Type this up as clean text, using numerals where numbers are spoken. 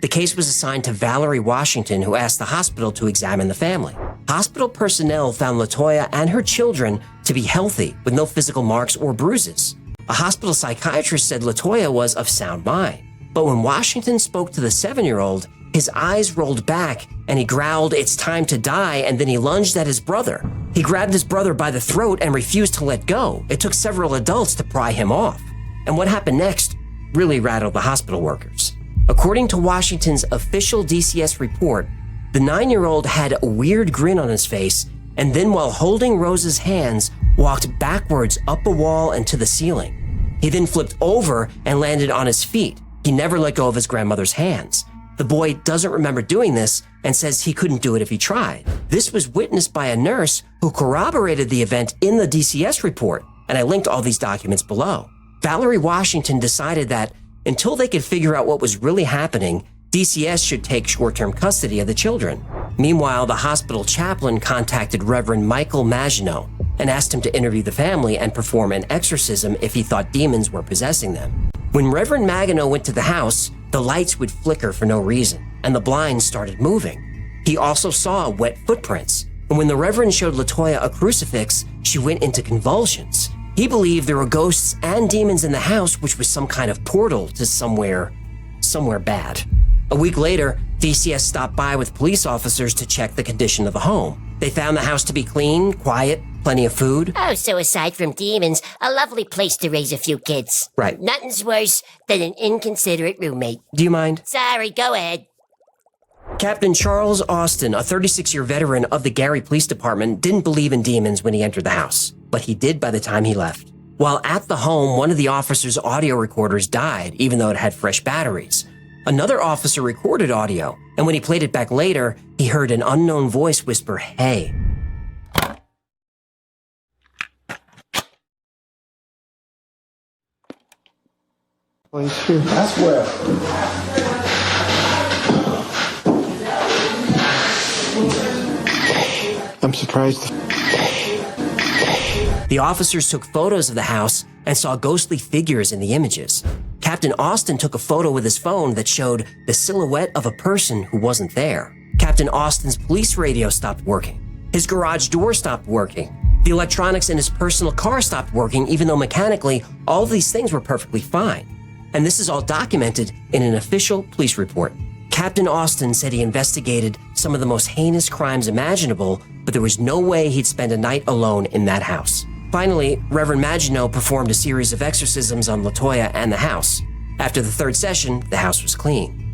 The case was assigned to Valerie Washington, who asked the hospital to examine the family. Hospital personnel found LaToya and her children to be healthy with no physical marks or bruises. A hospital psychiatrist said LaToya was of sound mind. But when Washington spoke to the 7-year-old, his eyes rolled back and he growled, "It's time to die," and then he lunged at his brother. He grabbed his brother by the throat and refused to let go. It took several adults to pry him off. And what happened next really rattled the hospital workers. According to Washington's official DCS report, the 9-year-old had a weird grin on his face, and then while holding Rose's hands, walked backwards up a wall and to the ceiling. He then flipped over and landed on his feet. He never let go of his grandmother's hands. The boy doesn't remember doing this and says he couldn't do it if he tried. This was witnessed by a nurse who corroborated the event in the DCS report, and I linked all these documents below. Valerie Washington decided that until they could figure out what was really happening, DCS should take short-term custody of the children. Meanwhile, the hospital chaplain contacted Reverend Maginot and asked him to interview the family and perform an exorcism if he thought demons were possessing them. When Reverend Maginot went to the house, the lights would flicker for no reason, and the blinds started moving. He also saw wet footprints, and when the Reverend showed LaToya a crucifix, she went into convulsions. He believed there were ghosts and demons in the house, which was some kind of portal to somewhere bad. A week later, DCS stopped by with police officers to check the condition of the home. They found the house to be clean, quiet, plenty of food. Oh, so aside from demons, a lovely place to raise a few kids. Right. Nothing's worse than an inconsiderate roommate. Do you mind? Sorry, go ahead. Captain Charles Austin, a 36-year veteran of the Gary Police Department, didn't believe in demons when he entered the house, but he did by the time he left. While at the home, one of the officer's audio recorders died, even though it had fresh batteries. Another officer recorded audio, and when he played it back later, he heard an unknown voice whisper, "Hey." That's where. I'm surprised. The officers took photos of the house and saw ghostly figures in the images. Captain Austin took a photo with his phone that showed the silhouette of a person who wasn't there. Captain Austin's police radio stopped working. His garage door stopped working. The electronics in his personal car stopped working, even though mechanically all of these things were perfectly fine. And this is all documented in an official police report. Captain Austin said he investigated some of the most heinous crimes imaginable, but there was no way he'd spend a night alone in that house. Finally, Reverend Maginot performed a series of exorcisms on LaToya and the house. After the third session, the house was clean.